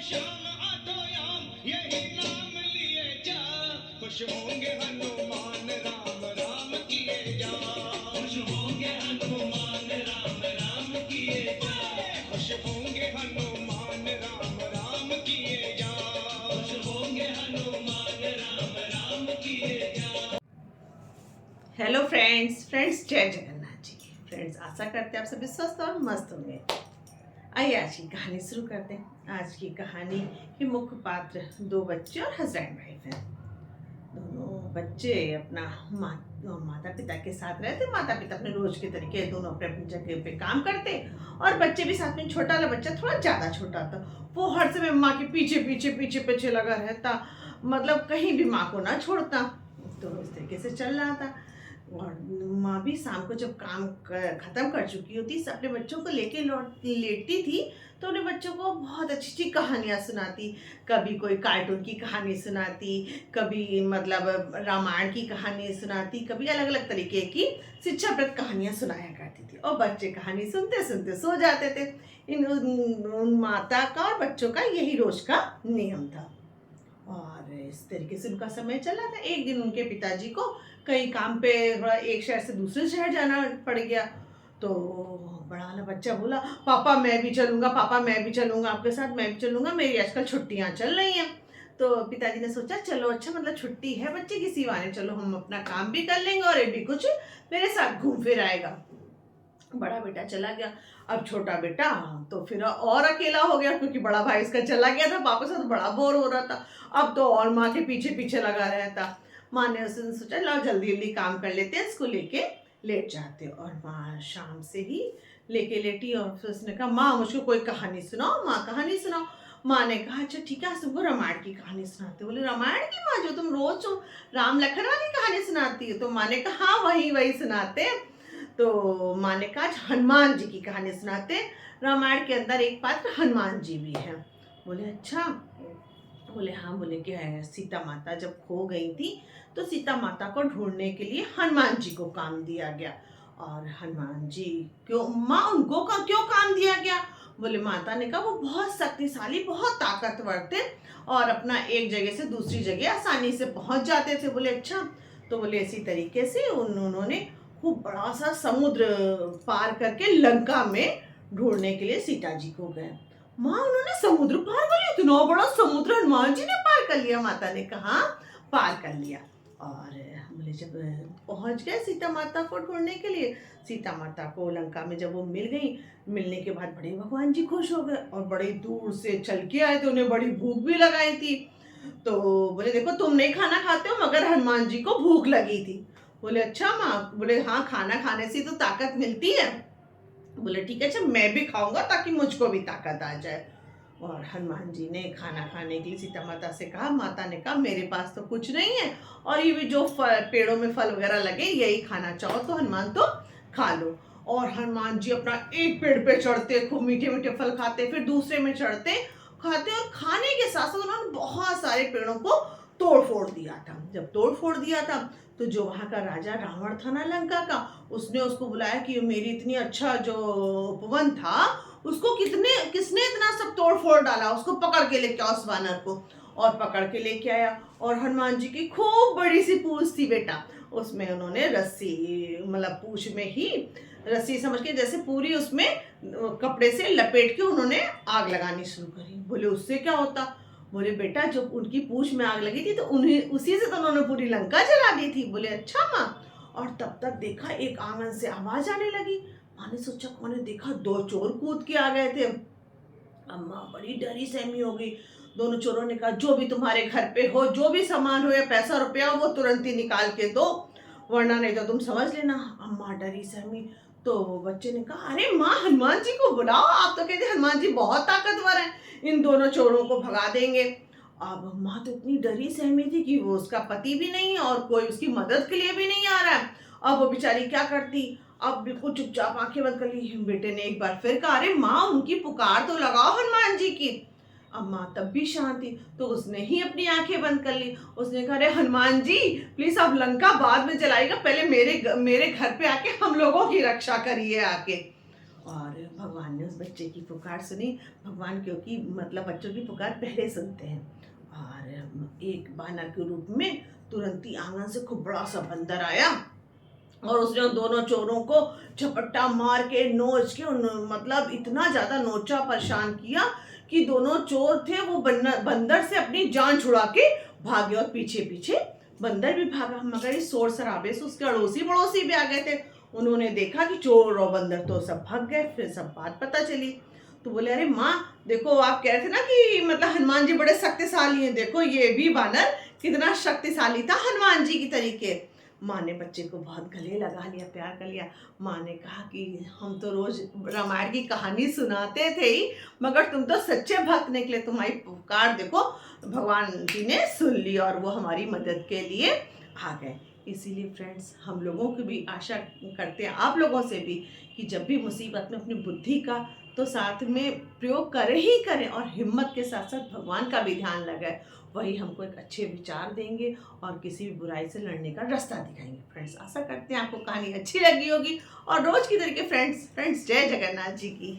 श्याम आतोयाम यही नाम लिए जा, खुश होंगे हनुमान राम राम किए जा, खुश होंगे हनुमान राम राम किए जा, खुश होंगे हनुमान राम राम किए जा, खुश होंगे हनुमान राम राम किए जा। हेलो फ्रेंड्स जय जगन्नाथ जी। फ्रेंड्स आशा करते हैं आप सभी स्वस्थ और मस्त होंगे। आइए आज की कहानी शुरू करते हैं। आज की कहानी के मुख्य पात्र दो बच्चे और हस्बैंड वाइफ हैं। दोनों बच्चे अपना माता पिता के साथ रहते। माता पिता अपने रोज के तरीके दोनों अपने अपनी जगह पे काम करते और बच्चे भी साथ में। छोटा वाला बच्चा थोड़ा ज़्यादा छोटा था, वो हर समय माँ के पीछे पीछे पीछे पीछे लगा रहता, मतलब कहीं भी माँ को ना छोड़ता। तो इस तरीके से चल रहा था। और माँ भी शाम को जब काम ख़त्म कर चुकी होती, अपने बच्चों को लेके लेटती थी तो अपने बच्चों को बहुत अच्छी अच्छी कहानियाँ सुनाती। कभी कोई कार्टून की कहानी सुनाती, कभी मतलब रामायण की कहानी सुनाती, कभी अलग अलग तरीके की शिक्षाप्रद कहानियाँ सुनाया करती थी। और बच्चे कहानी सुनते सुनते सो जाते थे। उन माता का और बच्चों का यही रोज का नियम था। और इस तरीके से उनका समय चला था। एक दिन उनके पिताजी को कहीं काम पे थोड़ा एक शहर से दूसरे शहर जाना पड़ गया। तो बड़ा वाला बच्चा बोला, पापा मैं भी चलूँगा, पापा मैं भी चलूँगा आपके साथ, मैं भी चलूँगा, मेरी आजकल छुट्टियाँ चल रही हैं। तो पिताजी ने सोचा चलो अच्छा, मतलब छुट्टी है बच्चे किसी बहाने, चलो हम अपना काम भी कर लेंगे और ये भी कुछ मेरे साथ घूम फिर आएगा। बड़ा बेटा चला गया। अब छोटा बेटा तो फिर और अकेला हो गया, क्योंकि बड़ा भाई इसका चला गया था पापा से, तो बड़ा बोर हो रहा था। अब तो और माँ के पीछे पीछे लगा रहता। माँ ने उसने सोचा लो जल्दी जल्दी काम कर लेते हैं, इसको लेके लेट जाते। और माँ शाम से ही लेके लेटी और फिर उसने कहा माँ मुझको कोई कहानी सुनाओ, माँ कहानी सुनाओ। माँ ने कहा अच्छा ठीक है, आज तुमको रामायण की कहानी सुनाते। बोले रामायण की माँ, जो तुम रोज राम लखन वाली कहानी सुनाती हो? तो माँ ने कहा हाँ वही वही सुनाते। तो माँ ने कहा हनुमान जी की कहानी सुनाते, रामायण के अंदर एक पात्र हनुमान जी भी है। बोले अच्छा। बोले हाँ। बोले कि सीता माता जब खो गई थी तो सीता माता को ढूंढने के लिए हनुमान जी को काम दिया गया। और हनुमान जी क्यों माँ उनको क्यों काम दिया गया? बोले माता ने कहा वो बहुत शक्तिशाली, बहुत ताकतवर थे और अपना एक जगह से दूसरी जगह आसानी से पहुंच जाते थे। बोले अच्छा। तो बोले इसी तरीके से उन्होंने खूब बड़ा सा समुद्र पार करके लंका में ढूंढने के लिए सीता जी को गए। माँ उन्होंने समुद्र पार कर लिया? इतना बड़ा समुद्र हनुमान जी ने पार कर लिया? माता ने कहा पार कर लिया। और बोले जब पहुंच गए सीता माता को ढूंढने के लिए, सीता माता को लंका में जब वो मिल गई, मिलने के बाद बड़े भगवान जी खुश हो गए और बड़े दूर से चल के आए थे, उन्हें बड़ी भूख भी लगाई थी। तो बोले देखो तुम नहीं खाना खाते हो मगर हनुमान जी को भूख लगी थी। बोले अच्छा माँ? बोले हाँ खाना खाने से तो ताकत मिलती है। बोले ठीक है अच्छा मैं भी खाऊंगा ताकि मुझको भी ताकत आ जाए। और हनुमान जी ने खाना खाने के लिए सीता माता से कहा, माता ने कहा मेरे पास तो कुछ नहीं है और ये भी जो पेड़ों में फल वगैरह लगे यही खाना चाहो तो हनुमान तो खा लो। और हनुमान जी अपना एक पेड़ पे चढ़ते, खूब मीठे मीठे फल खाते, फिर दूसरे में चढ़ते खाते और खाने के साथ साथ उन्होंने बहुत सारे पेड़ों को तोड़ फोड़ दिया था। जब तोड़ फोड़ दिया था तो जो वहाँ का राजा रावण था ना लंका का, उसने उसको बुलाया कि मेरी इतनी अच्छा जो उपवन था उसको किसने इतना सब तोड़ फोड़ डाला, उसको पकड़ के लेके आओ उस वानर को। और पकड़ के लेके आया और हनुमान जी की खूब बड़ी सी पूंछ थी बेटा, उसमें उन्होंने रस्सी, मतलब पूंछ में ही रस्सी समझ के जैसे पूरी उसमें कपड़े से लपेट के उन्होंने आग लगानी शुरू करी। बोले उससे क्या होता? बोले बेटा जब उनकी पूंछ में आग लगी थी तो उन्हें उसी से तो उन्होंने पूरी लंका जला दी थी। बोले अच्छा माँ। और तब तक देखा एक आंगन से आवाज आने लगी। माँ ने सोचा कौन है, देखा दो चोर कूद के आ गए थे। अम्मा बड़ी डरी सहमी हो गई। दोनों चोरों ने कहा जो भी तुम्हारे घर पे हो, जो भी सामान हो या पैसा रुपया हो वो तुरंत ही निकाल के दो, वरना नहीं तो तुम समझ लेना। अम्मा डरी सहमी। तो बच्चे ने कहा अरे माँ हनुमान जी को बुलाओ, आप तो कहते हनुमान जी बहुत ताकतवर हैं, इन दोनों चोरों को भगा देंगे। अब माँ तो इतनी डरी सहमी थी कि वो उसका पति भी नहीं है और कोई उसकी मदद के लिए भी नहीं आ रहा है। अब वो बेचारी क्या करती? अब बिल्कुल चुपचाप आंखें बंद कर ली। बेटे ने एक बार फिर कहा अरे माँ उनकी पुकार तो लगाओ हनुमान जी की। अब माँ तब भी शांत थी तो उसने ही अपनी आंखें बंद कर ली। उसने कहा अरे हनुमान जी प्लीज आप लंका बाद में जलाइएगा, पहले मेरे घर पे आके हम लोगों की रक्षा करिए आके। और भगवान ने उस बच्चे की पुकार सुनी। भगवान क्योंकि मतलब बच्चों की पुकार पहले सुनते हैं। और एक बानर के रूप में तुरंत ही आंगन से खूब बड़ा सा बंदर आया और उसने उन दोनों चोरों को झपट्टा मार के नोच के मतलब इतना ज़्यादा नोचा, परेशान किया कि दोनों चोर थे वो बंदर से अपनी जान छुड़ा के भागे। और पीछे पीछे बंदर भी भागा, मगर इस शोर शराबे से उसके अड़ोसी पड़ोसी भी आ गए थे। उन्होंने देखा कि चोर और बंदर तो सब भाग गए। फिर सब बात पता चली तो बोले, अरे माँ देखो, आप कह रहे थे ना कि मतलब हनुमान जी बड़े शक्तिशाली हैं, देखो ये भी बानर कितना शक्तिशाली था हनुमान जी की तरीके। माँ ने बच्चे को बहुत गले लगा लिया, प्यार कर लिया। माँ ने कहा कि हम तो रोज रामायण की कहानी सुनाते थे ही, मगर तुम तो सच्चे भक्त निकले, तुम्हारी पुकार देखो भगवान जी ने सुन ली और वो हमारी मदद के लिए आ गए। इसीलिए फ्रेंड्स, हम लोगों की भी आशा करते हैं आप लोगों से भी कि जब भी मुसीबत में अपनी बुद्धि का तो साथ में प्रयोग करें ही करें, और हिम्मत के साथ साथ भगवान का भी ध्यान लगाए। वही हमको एक अच्छे विचार देंगे और किसी भी बुराई से लड़ने का रास्ता दिखाएंगे। फ्रेंड्स, आशा करते हैं आपको कहानी अच्छी लगी होगी। और रोज की तरीके फ्रेंड्स जय जगन्नाथ जी की।